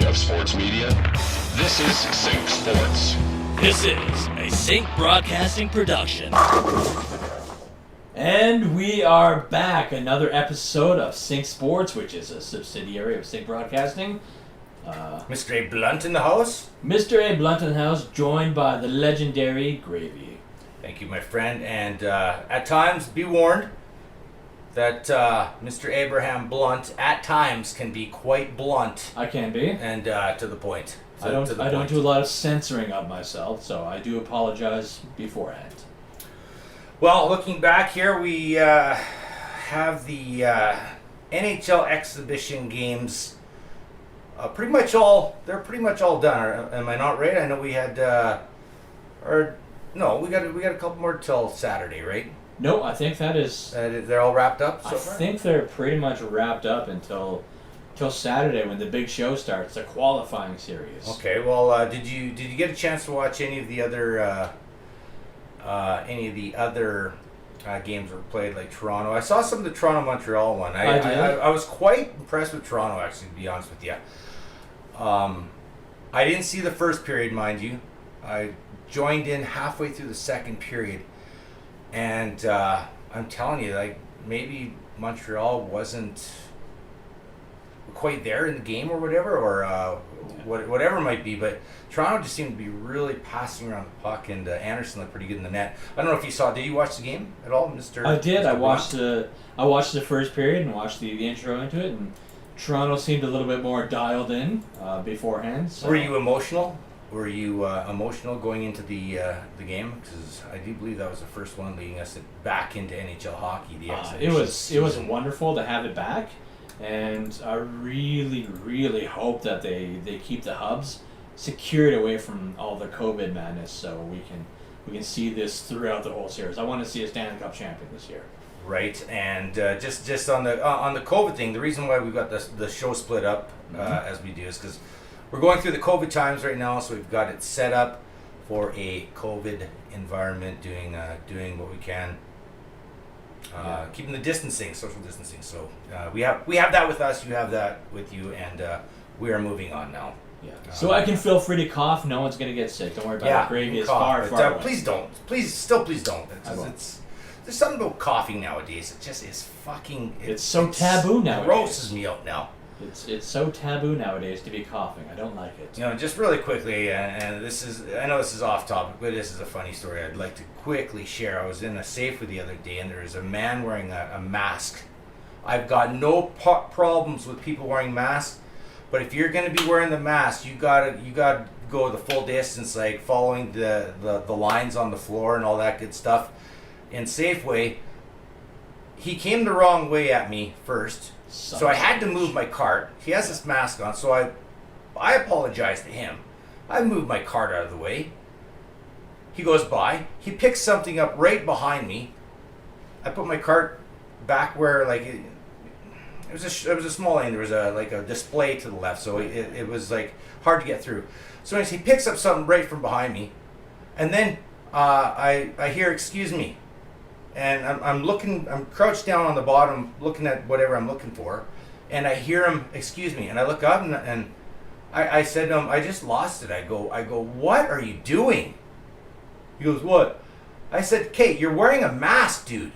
of sports media. This is Sync Sports. This is a Sync Broadcasting production. And we are back. Another episode of Sync Sports, which is a subsidiary of Sync Broadcasting. Mr. A. Blunt in the house. Mr. A. Blunt in the house, joined by the legendary Gravy. Thank you, my friend. And at times, be warned that Mr. Abraham Blunt at times can be quite blunt. I can be. And to the point. I don't do a lot of censoring of myself, so I do apologize beforehand. Well, looking back here, we have the NHL exhibition games. They're pretty much all done. Am I not right? I know we had, we got a couple more till Saturday, right? No, I think that is. They're all wrapped up so far? I think they're pretty much wrapped up until Saturday when the big show starts, the qualifying series. Okay. Well, did you get a chance to watch any of the other games were played, like Toronto? I saw some of the Toronto-Montreal one. I did. I was quite impressed with Toronto, actually, to be honest with you. I didn't see the first period, mind you. I joined in halfway through the second period, and I'm telling you, like, maybe Montreal wasn't quite there in the game or whatever, or whatever it might be, but Toronto just seemed to be really passing around the puck, and Anderson looked pretty good in the net. I don't know if you saw. Did you watch the game at all, Mr.? I did. Mr. I watched the first period and watched the intro into it, and Toronto seemed a little bit more dialed in beforehand. So. Were you emotional? Were you emotional going into the game? Because I do believe that was the first one leading us back into NHL hockey. It was wonderful to have it back, and I really, really hope that they keep the hubs secured away from all the COVID madness, so we can see this throughout the whole series. I want to see a Stanley Cup champion this year. Right, and just on the COVID thing, the reason why we've got the show split up as we do is because we're going through the COVID times right now, so we've got it set up for a COVID environment, doing what we can, keeping the distancing, social distancing. So we have that with us, you have that with you, and we are moving on now. Yeah. So I can feel free to cough. No one's gonna get sick. Don't worry about it. Gravy is far away. Please don't. Please don't. There's something about coughing nowadays. It just is fucking. It's so taboo nowadays. Grosses me out now. It's so taboo nowadays to be coughing. I don't like it. You know, just really quickly, and I know this is off topic, but this is a funny story I'd like to quickly share. I was in a Safeway the other day, and there was a man wearing a mask. I've got no problems with people wearing masks, but if you're going to be wearing the mask, you gotta go the full distance, like following the lines on the floor and all that good stuff. In Safeway, he came the wrong way at me first, so I had to move my cart. He has this mask on, so I apologized to him. I moved my cart out of the way. He goes by. He picks something up right behind me. I put my cart back where, like, it was a small lane. There was a display to the left, so it was like hard to get through. So anyways, he picks up something right from behind me, and then I hear, "Excuse me." And I'm crouched down on the bottom looking at whatever I'm looking for, and I hear him, "Excuse me," and I look up and I said to him, "I just lost it." I go, "What are you doing?" He goes, "What?" I said, "Kate, you're wearing a mask, dude.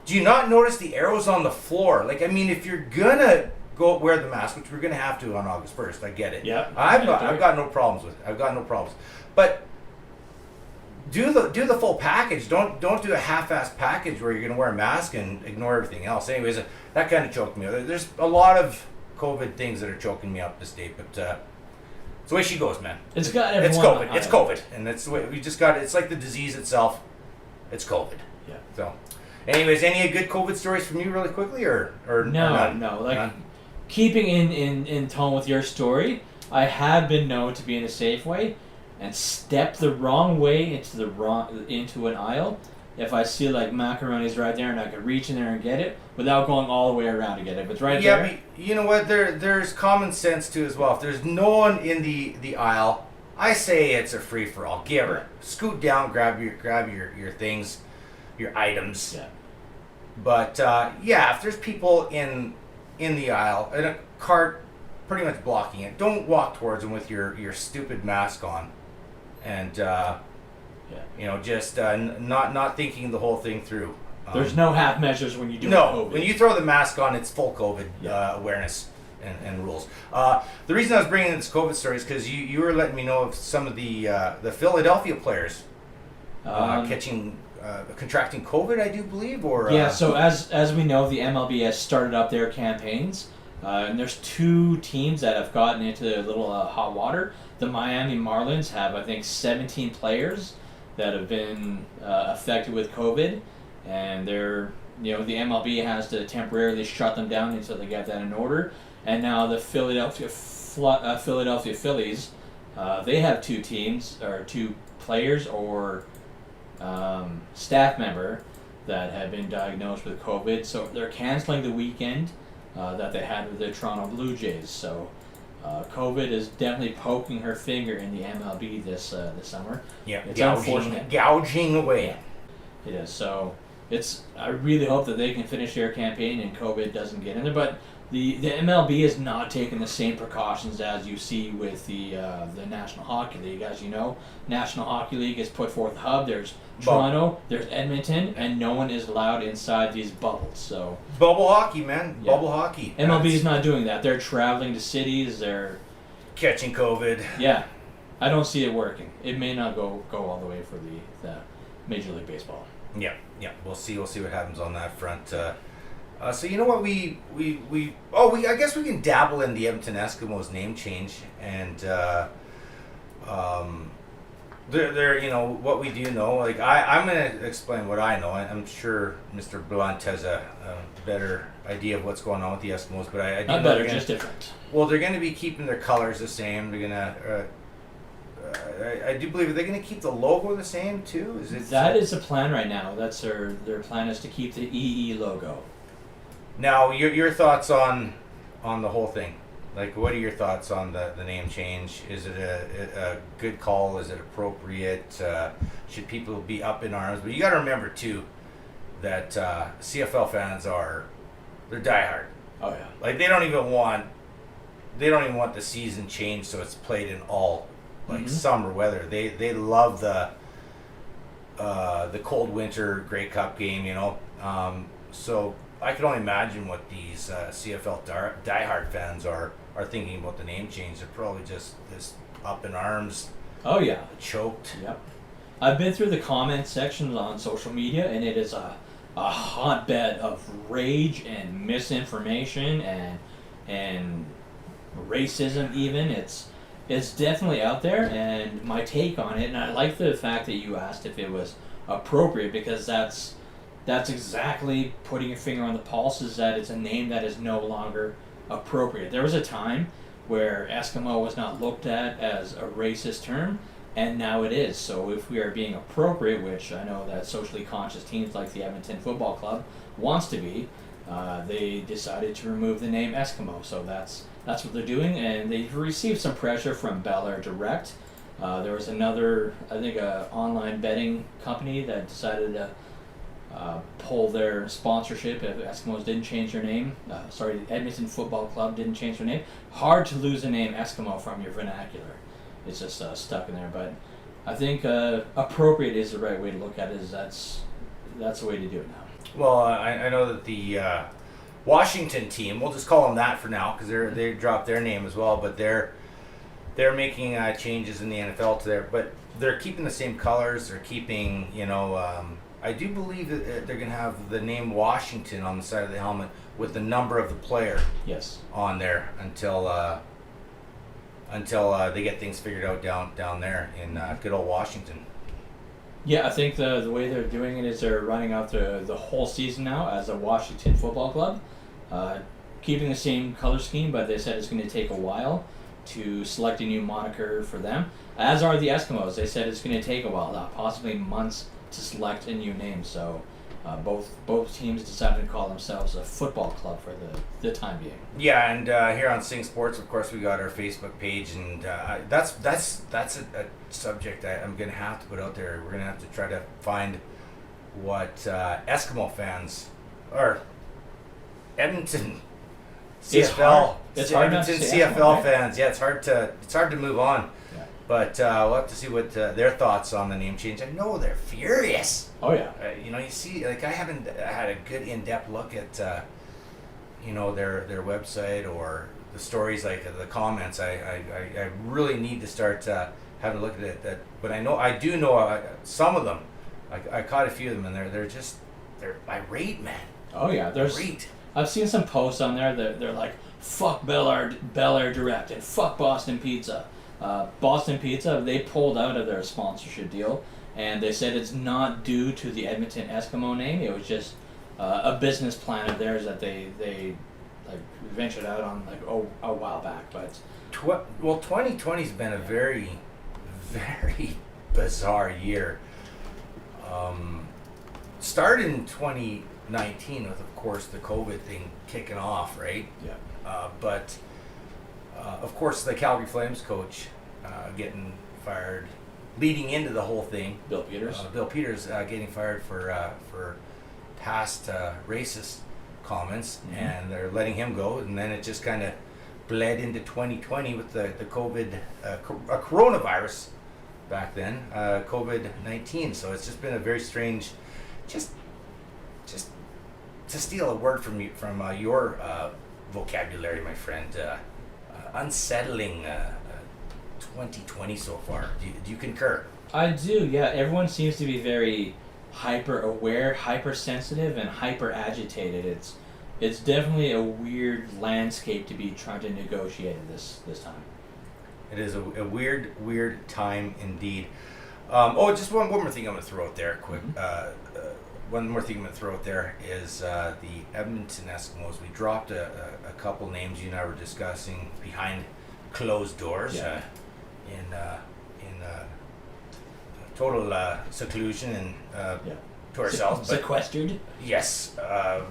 Do you not notice the arrows on the floor? Like, I mean, if you're gonna go wear the mask, which we're gonna have to on August 1st, I get it. Yeah. I've got no problems with it. I've got no problems. But do the full package. Don't do a half-assed package where you're gonna wear a mask and ignore everything else." Anyways, that kind of choked me up. There's a lot of COVID things that are choking me up this day, but it's the way she goes, man. It's got It's everyone. COVID. It's COVID, and that's the way we just got it. It's like the disease itself. It's COVID. Yeah. So, anyways, any good COVID stories from you, really quickly, or no? Like, none? Keeping in tone with your story, I have been known to be in a Safeway and step the wrong way into an aisle. If I see like macaroni's right there and I could reach in there and get it without going all the way around to get it. If it's right there. Yeah, but you know what? There's common sense too as well. If there's no one in the aisle, I say it's a free for all. Give her, scoot down, grab your things, your items. Yeah. But if there's people in the aisle and a cart pretty much blocking it. Don't walk towards them with your stupid mask on, and just not thinking the whole thing through. There's no half measures when you do COVID. When you throw the mask on, it's full COVID awareness and rules. The reason I was bringing in this COVID story is because you were letting me know of some of the Philadelphia players contracting COVID, I do believe, or So as we know, the MLB has started up their campaigns, and there's 2 teams that have gotten into a little hot water. The Miami Marlins have, I think, 17 players that have been affected with COVID, and the MLB has to temporarily shut them down until they get that in order. And now the Philadelphia Phillies, they have 2 teams or 2 players or staff member that have been diagnosed with COVID, so they're canceling the weekend that they had with the Toronto Blue Jays. So COVID is definitely poking her finger in the MLB this summer. Yeah, it's unfortunate. Gouging away. Yeah, it is. So I really hope that they can finish their campaign and COVID doesn't get in there. But the MLB is not taking the same precautions as you see with the National Hockey League. As you know, National Hockey League has put forth a hub. There's Toronto, there's Edmonton, and no one is allowed inside these bubbles. So bubble hockey, man. Yeah. Bubble hockey. MLB is not doing that. They're traveling to cities. They're catching COVID. Yeah, I don't see it working. It may not go all the way for the Major League Baseball. Yeah. We'll see what happens on that front. So you know what I guess we can dabble in the Edmonton Eskimos name change, and they're what we do know. Like I'm gonna explain what I know. I'm sure Mr. Blunt has a better idea of what's going on with the Eskimos, but I do not know better, just different. Well, they're going to be keeping their colors the same. They're gonna. I do believe they're going to keep the logo the same too. That is the plan right now. That's their plan is to keep the EE logo. Now, your thoughts on the whole thing? Like, what are your thoughts on the name change? Is it a good call? Is it appropriate? Should people be up in arms? But you got to remember too that CFL fans they're diehard. Oh yeah. Like they don't even want the season changed so it's played in all summer weather. They love the cold winter Grey Cup game. So. I can only imagine what these CFL diehard fans are thinking about the name change. They're probably just up in arms. Oh yeah, choked. Yep. I've been through the comment sections on social media, and it is a hotbed of rage and misinformation and racism. Even it's definitely out there. And my take on it, and I like the fact that you asked if it was appropriate, because that's exactly putting your finger on the pulse, is that it's a name that is no longer appropriate. There was a time where Eskimo was not looked at as a racist term, and now it is. So if we are being appropriate, which I know that socially conscious teams like the Edmonton Football Club wants to be, they decided to remove the name Eskimo. So that's what they're doing, and they've received some pressure from Bel Air Direct. There was another, I think, a online betting company that decided to pull their sponsorship if Eskimos didn't change their name. The Edmonton Football Club didn't change their name. Hard to lose the name Eskimo from your vernacular. It's just stuck in there. But I think appropriate is the right way to look at it. That's the way to do it now. Well, I know that the Washington team, we'll just call them that for now because they dropped their name as well, but they're making changes in the NFL to there, but they're keeping the same colors. They're keeping, I do believe that they're going to have the name Washington on the side of the helmet with the number of the player on there until they get things figured out down there in good old Washington. Yeah, I think the way they're doing it is they're running out the whole season now as a Washington Football Club, keeping the same color scheme, but they said it's going to take a while to select a new moniker for them, as are the Eskimos. They said it's going to take a while, possibly months, to select a new name. So both teams decided to call themselves a football club for the time being. Yeah, and here on Sing Sports, of course, we got our Facebook page, and that's a subject I'm going to have to put out there. We're going to have to try to find what Eskimo fans or Edmonton CFL. It's hard not to Edmonton say CFL Eskimo, right? fans. Yeah, it's hard to move on. Yeah. But we'll have to see what their thoughts on the name change. I know they're furious. Oh yeah. You see, like I haven't had a good in-depth look at their website or the stories, like the comments. I really need to start having a look at it. But I do know some of them. I caught a few of them, and they're irate, man. Oh yeah. Irate. I've seen some posts on there that they're like, fuck Bel Air Direct and fuck Boston Pizza. Boston Pizza, they pulled out of their sponsorship deal, and they said it's not due to the Edmonton Eskimo name. It was just a business plan of theirs that they like ventured out on like a while back. But 2020's been a very, very bizarre year. Started in 2019 with, of course, the COVID thing kicking off, right? yeah. But of course, the Calgary Flames coach getting fired, leading into the whole thing. Bill Peters. Bill Peters getting fired for past racist comments, Mhm. and they're letting him go. And then it just kind of bled into 2020 with the COVID coronavirus back then, COVID-19. So it's just been a very strange, just to steal a word from your vocabulary, my friend. Unsettling 2020 so far. Do you concur? I do, yeah. Everyone seems to be very hyper aware, hypersensitive, and hyper agitated. It's definitely a weird landscape to be trying to negotiate at this time. It is a weird time indeed. Just one more thing I'm going to throw out there quick. One more thing I'm going to throw out there is the Edmonton Eskimos. We dropped a couple names you and I were discussing behind closed doors, Yeah. in total seclusion and to ourselves. But Sequestered. yes,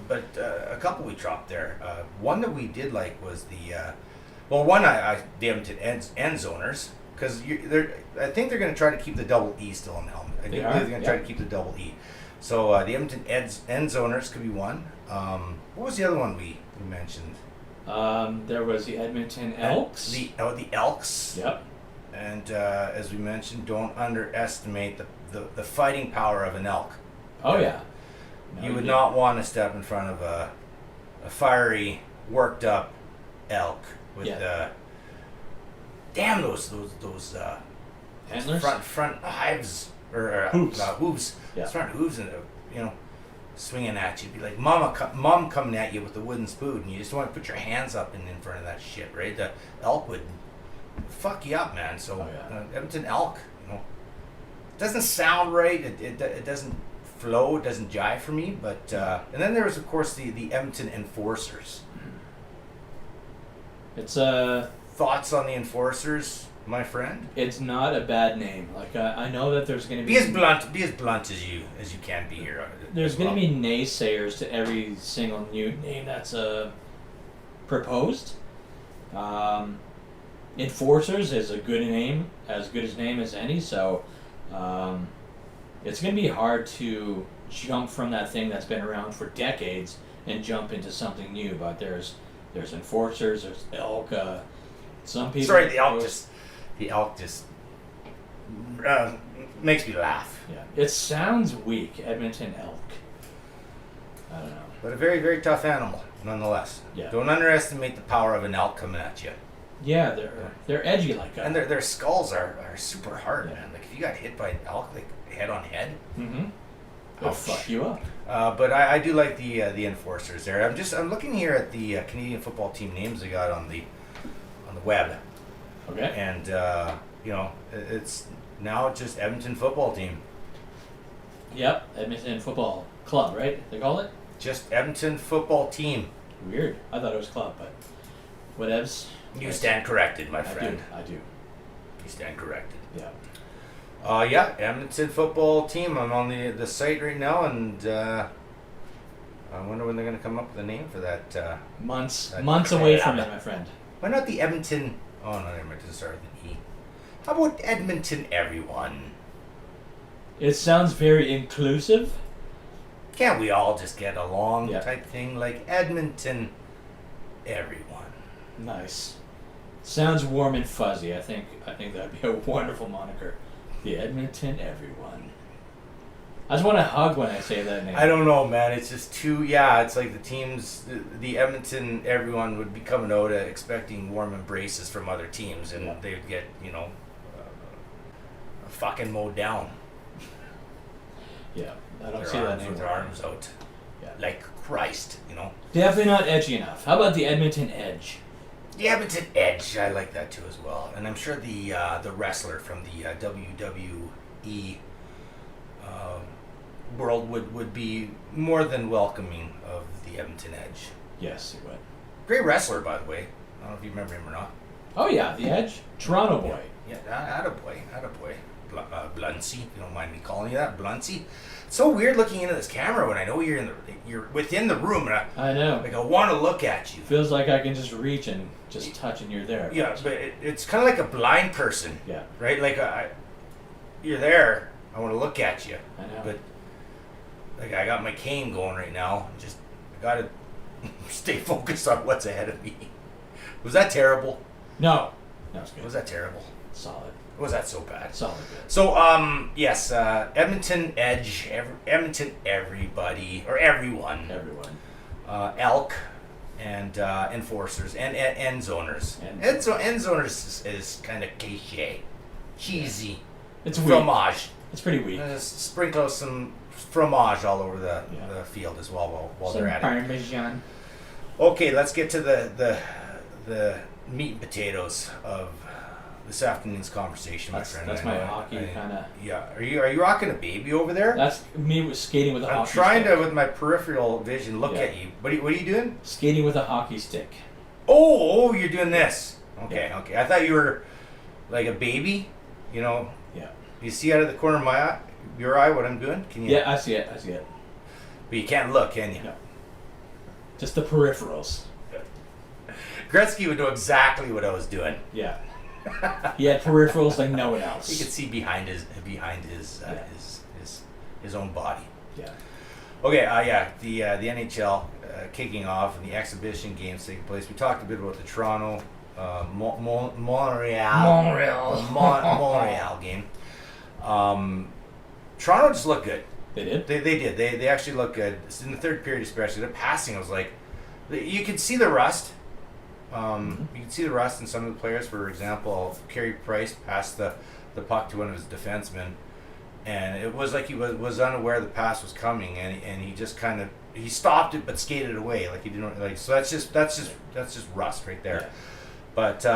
but a couple we dropped there. One that we did like was the the Edmonton end zoners, because I think they're going to try to keep the double E still in the helmet. I think they're going to try to keep the double E. So the Edmonton end zoners could be one. What was the other one we mentioned? There was the Edmonton Elks. The Elks. Yep. And as we mentioned, don't underestimate the fighting power of an elk. Oh yeah. No, You would not want to step in front of a fiery, worked up elk with damn those Antlers? front hives or Hooves. hooves. Yeah. Front hooves, and swinging at you. Be like mom coming at you with a wooden spoon, and you just want to put your hands up in front of that shit, right? The elk would fuck you up, man. So Edmonton elk, it doesn't sound right. It doesn't flow. It doesn't jive for me. But and then there was, of course, the Edmonton Enforcers. It's Thoughts on the Enforcers, my friend? It's not a bad name. Like I know that there's going to be Be as blunt as you can be here. There's going to be naysayers to every single new name that's proposed. Enforcers is a good name, as good a name as any. So it's going to be hard to jump from that thing that's been around for decades and jump into something new. But there's Enforcers, there's elk. Some people. Sorry, the elk just makes me laugh. Yeah, it sounds weak, Edmonton elk. I don't know. But a very, very tough animal, nonetheless. Yeah. Don't underestimate the power of an elk coming at you. Yeah, they're edgy like that. And their skulls are super hard, Yeah. man. Like if you got hit by an elk, like head on head. Mm-hmm. They'll Ouch. fuck you up. But I do like the Enforcers there. I'm looking here at the Canadian football team names they got on the web, Okay. and it's now just Edmonton football team. Yep, Edmonton Football Club, right? They call it? Just Edmonton football team. Weird. I thought it was club, but whatevs. You stand corrected, my I friend. do. You stand corrected. Yeah. Edmonton football team. I'm on the site right now, and I wonder when they're going to come up with a name for that. Months That away crap. from it, my friend. Why not the Edmonton? Oh no, never mind. It start with an E. How about Edmonton, everyone? It sounds very inclusive. Can't we all just get along? Yeah. Type thing, like Edmonton, everyone. Nice. Sounds warm and fuzzy. I think that'd be a wonderful moniker. The Edmonton Everyone. I just want to hug when I say that name. I don't know, man. It's just too. Yeah, it's like the teams, the Edmonton everyone would be coming out expecting warm embraces from other teams, and they'd get fucking mowed down. Yeah, I don't Their see that arms name. with their arms out, Yeah. like Christ, Definitely not edgy enough. How about the Edmonton Edge? The Edmonton Edge, I like that too as well, and I'm sure the wrestler from the WWE world would be more than welcoming of the Edmonton Edge. Yes, he would. Great wrestler, by the way. I don't know if you remember him or not. Oh yeah, the Edge, Toronto boy. Yeah, attaboy. Bluncy, if you don't mind me calling you that, Bluncy. It's so weird looking into this camera when I know you're within the room, and I know. I want to look at you. Feels like I can just reach and just touch, and you're there. Yeah, but it's kind of like a blind person. Yeah. Right, like you're there. I want to look at you. I know. But like I got my cane going right now. I gotta stay focused on what's ahead of me. Was that terrible? No, it's good. Was that terrible? Solid? Was that so bad? Solid good. So yes, Edmonton Edge, Edmonton everybody or everyone, elk and enforcers and end zoners. End zoners is kind of cliche, cheesy. It's weak. Fromage. It's pretty weak. Sprinkle some fromage all over the field as well while Some they're at it. Parmesan. Okay, let's get to the meat and potatoes of this afternoon's conversation, my friend. That's my hockey kind of. Yeah, are you rocking a baby over there? That's me with skating with a hockey stick. I'm trying to, with my peripheral vision, look at you. What are you doing? Skating with a hockey stick. Oh, you're doing this. Okay, Yeah. okay. I thought you were like a baby. Yeah. You see out of the corner of your eye what I'm doing? Can you? Yeah, I see it. But you can't look, can you? No. Just the peripherals. Gretzky would know exactly what I was doing. Yeah. He had peripherals like no one else. You could see behind his own body. Yeah. Okay, the NHL kicking off and the exhibition games taking place. We talked a bit about the Toronto Montreal game. Toronto just looked good. They did? They did. They actually looked good. In the third period especially. The passing, I was like, you could see the rust. You can see the rust in some of the players. For example, Carey Price passed the puck to one of his defensemen, and it was like he was unaware the pass was coming, and he just he stopped it but skated away like he didn't like. So that's just rust right there. Yeah. But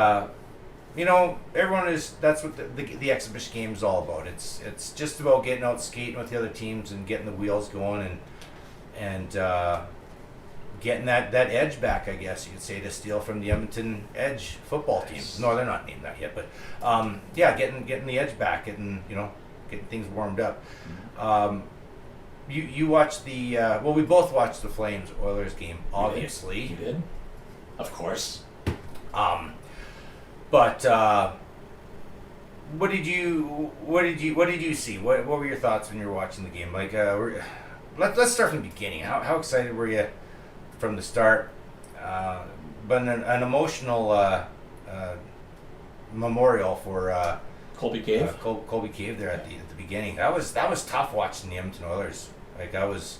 everyone is. That's what the exhibition game is all about. It's just about getting out skating with the other teams and getting the wheels going and getting that edge back, I guess you could say, to steal from the Edmonton Edge football team. No, they're not named that yet, but getting the edge back, getting things warmed up. You watched we both watched the Flames Oilers game, obviously. You did? Of course. But what did you see? What were your thoughts when you were watching the game? Like, let's start from the beginning. How excited were you from the start? But an emotional memorial for Colby Cave. Colby Cave there at the beginning. That was tough watching the Edmonton Oilers. Like that was,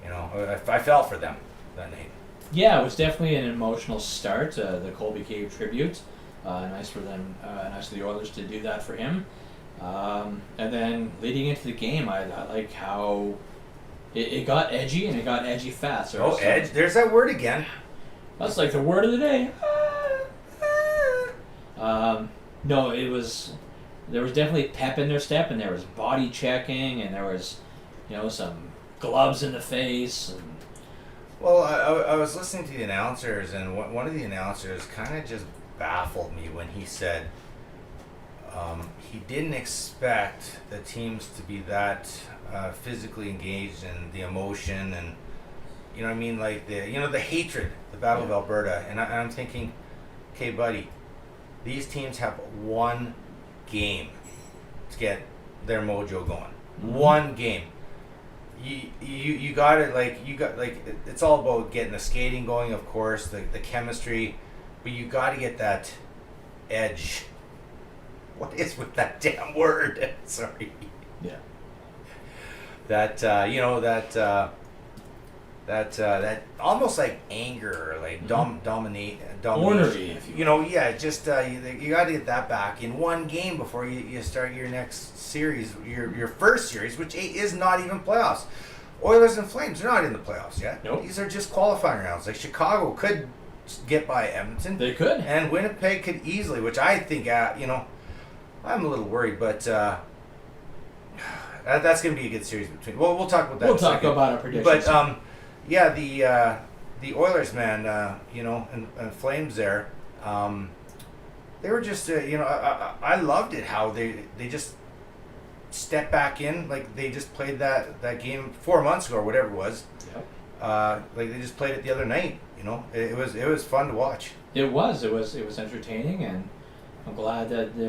I felt for them that night. Yeah, it was definitely an emotional start. The Colby Cave tribute. Nice for them. Nice for the Oilers to do that for him. And then leading into the game, I like how it got edgy, and it got edgy fast. Edge! There's that word again. That's like the word of the day. No, there was definitely pep in their step, and there was body checking, and there was, some gloves in the face. And well, I was listening to the announcers, and one of the announcers kind of just baffled me when he said he didn't expect the teams to be that physically engaged in the emotion and like the hatred, the Battle of Alberta, and I'm thinking, okay, buddy, these teams have one game to get their mojo going. One game. you got it. It's all about getting the skating going, of course, the chemistry, but you got to get that edge. What is with that damn word? Sorry. Yeah. That that almost like anger, or like domination. Ornery, if you Just you got to get that back in one game before you start your next series, your first series, which is not even playoffs. Oilers and Flames are not in the playoffs yet. Nope. These are just qualifying rounds. Like Chicago could get by Edmonton. They could. And Winnipeg could easily, which I think, I'm a little worried, but that's going to be a good series between. Well, we'll talk about that. We'll talk about our predictions. But the Oilers, man, and Flames there, they were just, I loved it how they just stepped back in, like they just played that game 4 months ago or whatever it was. Yep. Like they just played it the other night. It was fun to watch. It was entertaining, and I'm glad that they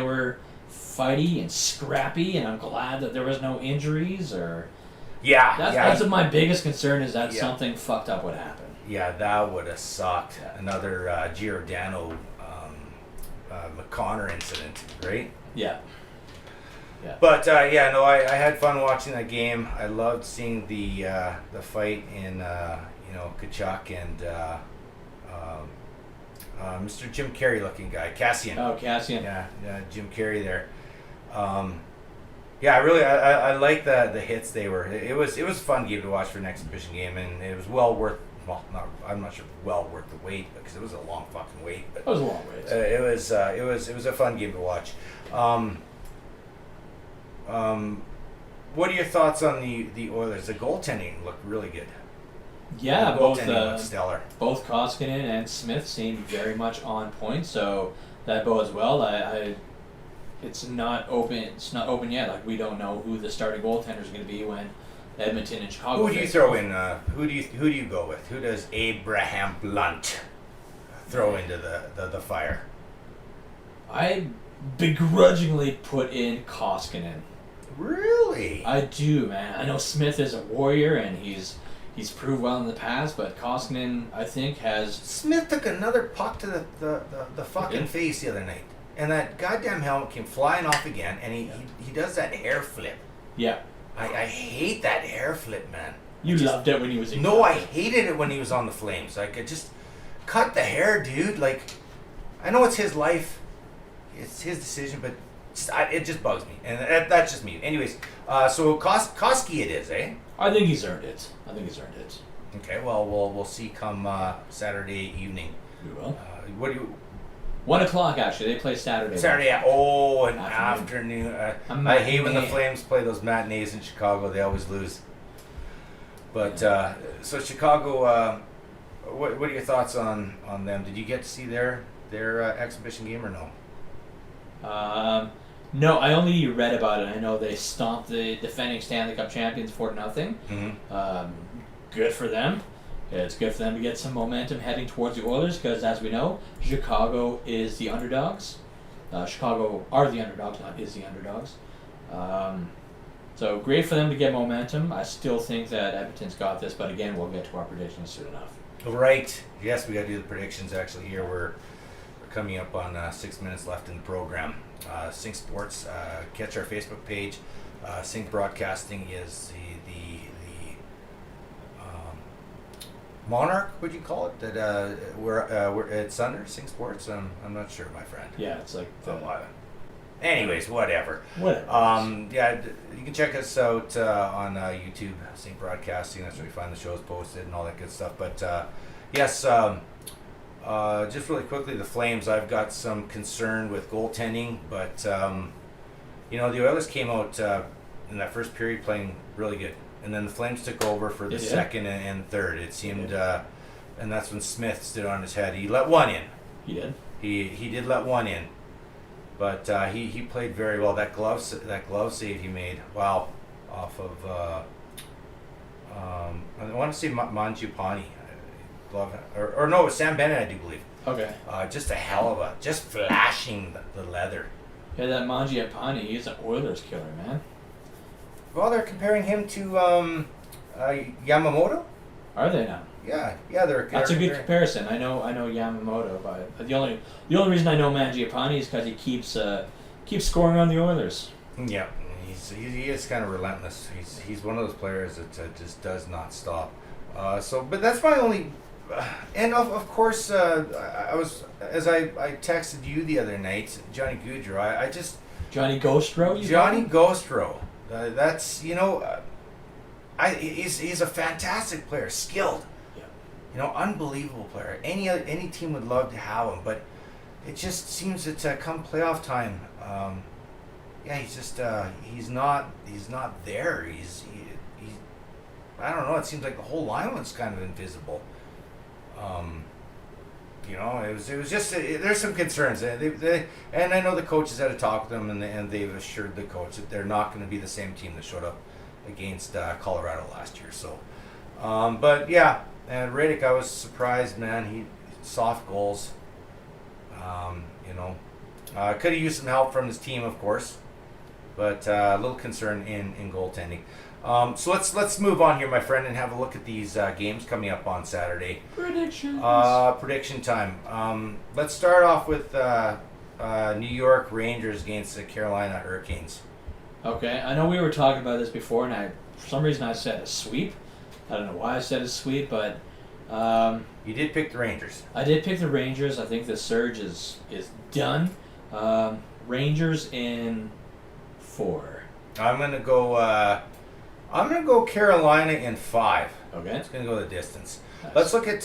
were fighty and scrappy, and I'm glad that there was no injuries or. Yeah, that's my biggest concern is that something fucked up would happen. Yeah, that would have sucked. Another Giordano McConnor incident, right? Yeah. Yeah. But I had fun watching that game. I loved seeing the fight in Kachuk and Mr. Jim Carrey looking guy, Cassian. Oh, Cassian. Yeah, Jim Carrey there. I like the hits they were. It was a fun game to watch for an exhibition game, and it was well worth. Well, I'm not sure well worth the wait because it was a long fucking wait. But it was a long wait. It was a fun game to watch. What are your thoughts on the Oilers? The goaltending looked really good. Yeah, looked stellar. Both Koskinen and Smith seemed very much on point, so that bodes well. It's not open. It's not open yet. Like we don't know who the starting goaltender is going to be when Edmonton and Chicago. Who do you throw in? Who do you go with? Who does Abraham Blunt throw into the fire? I begrudgingly put in Koskinen. Really? I do, man. I know Smith is a warrior and he's proved well in the past, but Koskinen, I think, has... Smith took another puck to the fucking face the other night. And that goddamn helmet came flying off again, and he does that hair flip. Yeah. I hate that hair flip, man. You loved it when he was... No, I hated it when he was on the Flames. Like, I just... Cut the hair, dude. Like, I know it's his life. It's his decision, but... it just bugs me, and that's just me. Anyways, so Koski it is, eh? I think he's earned it. Okay, well, we'll see come Saturday evening. We will. What do you... 1 o'clock, actually. They play Saturday. An afternoon. I hate when the Flames play those matinees in Chicago. They always lose. But, so Chicago, what are your thoughts on them? Did you get to see their exhibition game or no? No, I only read about it. I know they stomped the defending Stanley Cup champions 4-0. Mm-hmm. Good for them. It's good for them to get some momentum heading towards the Oilers because, as we know, Chicago is the underdogs. Chicago are the underdogs, not is the underdogs. So great for them to get momentum. I still think that Edmonton's got this, but again, we'll get to our predictions soon enough. Right. Yes, we got to do the predictions actually here. We're coming up on 6 minutes left in the program. Sync Sports, catch our Facebook page. Sync Broadcasting is the monarch, would you call it? That we're it's under Sync Sports. I'm not sure, my friend. Yeah, it's like anyways, whatever. Yeah, you can check us out on YouTube, Sync Broadcasting. That's where you find the shows posted and all that good stuff. But yes. Just really quickly, the Flames, I've got some concern with goaltending, but, the Oilers came out in that first period playing really good. And then the Flames took over for the second and third. It seemed, and that's when Smith stood on his head. He let one in. He did? He did let one in. But he played very well. That glove save he made, wow, off of, I want to say Mangiapane. Or no, it was Sam Bennett, I do believe. Okay. Just a hell of just flashing the leather. Yeah, that Mangiapane, he's an Oilers killer, man. Well, they're comparing him to Yamamoto. Are they now? Yeah, That's a good comparing. comparison. I know Yamamoto, but the only reason I know Mangiapane is because he keeps scoring on the Oilers. Yeah, he is kind of relentless. He's one of those players that just does not stop. But that's my only. And of course, I texted you the other night, Johnny Gaudreau. I just Johnny Ghostro. Johnny Ghostro. That's he's a fantastic player, skilled. Yeah. Unbelievable player. Any team would love to have him, but it just seems that come playoff time, he's just he's not there. He's I don't know. It seems like the whole line was kind of invisible. It was just there's some concerns. And I know the coaches had to talk to them, and they've assured the coach that they're not going to be the same team that showed up against Colorado last year. So, but yeah, and Riddick, I was surprised, man. He soft goals. Could have used some help from his team, of course, but a little concern in goaltending. So let's move on here, my friend, and have a look at these games coming up on Saturday. Predictions. Prediction time. Let's start off with New York Rangers against the Carolina Hurricanes. Okay, I know we were talking about this before, and for some reason I said a sweep. I don't know why I said a sweep, but You did pick the Rangers. I did pick the Rangers. I think the surge is done. Rangers in 4. I'm gonna go Carolina in 5. Okay. It's gonna go the distance. Nice. Let's look at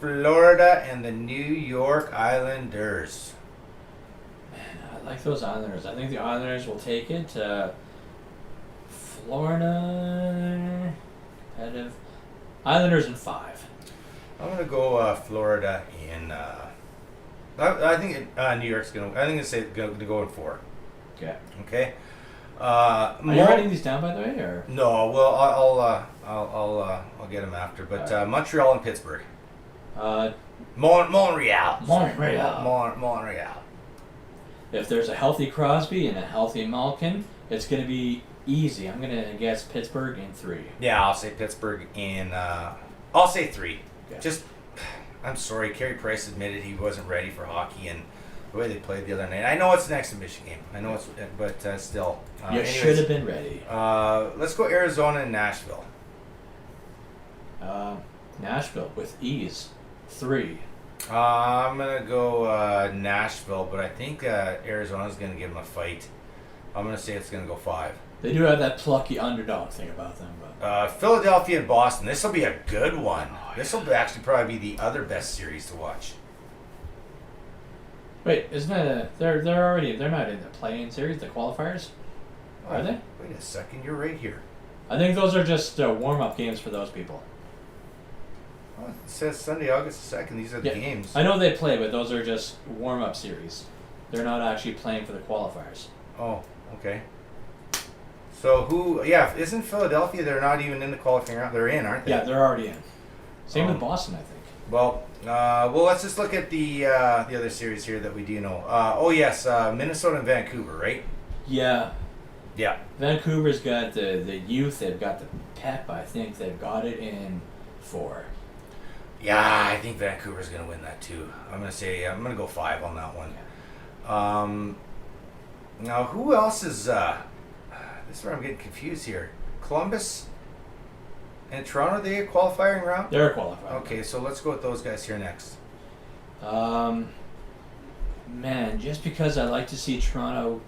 Florida and the New York Islanders. Man, I like those Islanders. I think the Islanders will take it. Florida competitive. Islanders in 5. I'm gonna go Florida in. I think New York's gonna. I think it's gonna go in 4. Okay. Okay. Are you writing these down, by the way, or? No, well, I'll get them after. But Montreal and Pittsburgh. Montreal. Montreal. If there's a healthy Crosby and a healthy Malkin, it's going to be easy. I'm going to guess Pittsburgh in 3. Yeah, I'll say Pittsburgh in. I'll say 3. Okay. Just, I'm sorry. Carey Price admitted he wasn't ready for hockey, and the way they played the other night. I know it's an exhibition game. I know it's, but still. You should have been ready. Let's go Arizona and Nashville. Nashville with ease. 3. I'm gonna go Nashville, but I think Arizona's gonna give them a fight. I'm gonna say it's gonna go 5. They do have that plucky underdog thing about them, but Philadelphia and Boston. This will be a good one. Oh, This will actually probably be the other best series to watch. wait, isn't that they're not in the play-in series, the qualifiers? Are they? Wait a second, you're right here. I think those are just warm-up games for those people. Oh, it says Sunday, August 2nd. These are the Yeah, games. I know they play, but those are just warm-up series. They're not actually playing for the qualifiers. Oh, okay. So who? Yeah, isn't Philadelphia? They're not even in the qualifying round. They're in, aren't they? Yeah, they're already in. Same with Boston, I think. Well, let's just look at the other series here that we do know. Minnesota and Vancouver, right? Yeah. Yeah. Vancouver's got the youth. They've got the pep. I think they've got it in 4. Yeah, I think Vancouver's gonna win that too. I'm gonna go 5 on that one. Now who else is? This is where I'm getting confused here. Columbus and Toronto. They a qualifying round? They're qualified. Okay, so let's go with those guys here next. Man, just because I like to see Toronto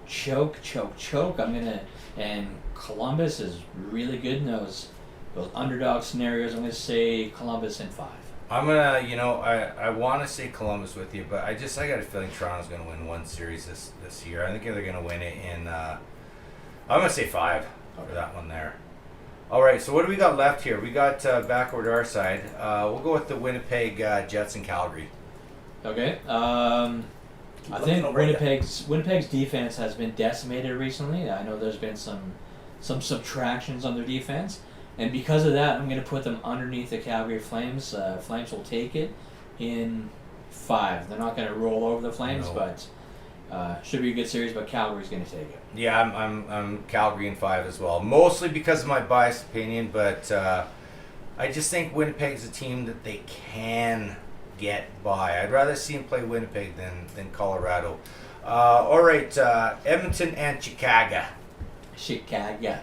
choke, and Columbus is really good in those underdog scenarios. I'm gonna say Columbus in 5. I'm gonna, I want to say Columbus with you, but I got a feeling Toronto's gonna win one series this year. I think they're gonna win it in. I'm gonna say 5 for that one there. All right, so what do we got left here? We got back over to our side. We'll go with the Winnipeg Jets and Calgary. Okay. I think Winnipeg's defense has been decimated recently. I know there's been some subtractions on their defense, and because of that, I'm going to put them underneath the Calgary Flames. Flames will take it in 5. They're not going to roll over the Flames, No. but Should be a good series, but Calgary's going to take it. Yeah, I'm Calgary in 5 as well. Mostly because of my biased opinion, but I just think Winnipeg's a team that they can get by. I'd rather see them play Winnipeg than Colorado. All right, Edmonton and Chicago. Chicago.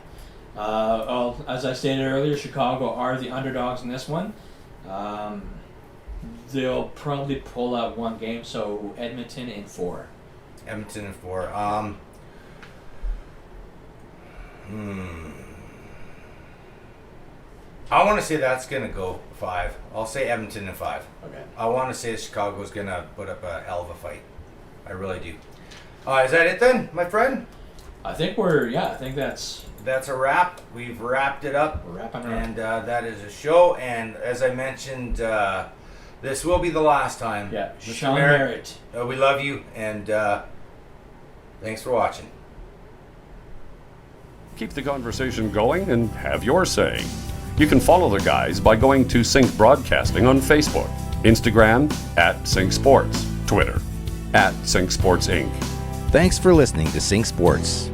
Well, as I stated earlier, Chicago are the underdogs in this one. They'll probably pull out one game, so Edmonton in 4. Edmonton in 4. I want to say that's going to go 5. I'll say Edmonton in 5. Okay. I want to say Chicago's going to put up a hell of a fight. I really do. Is that it then, my friend? I think That's a wrap. We've wrapped it up. we're wrapping it And that is a show. And as I mentioned, this will be the last time. Yeah, Mr. Sean Merritt, Merritt. we love you. And thanks for watching. Keep the conversation going and have your say. You can follow the guys by going to Sync Broadcasting on Facebook, Instagram @Sync Sports, Twitter @Sync Sports Inc. Thanks for listening to Sync Sports.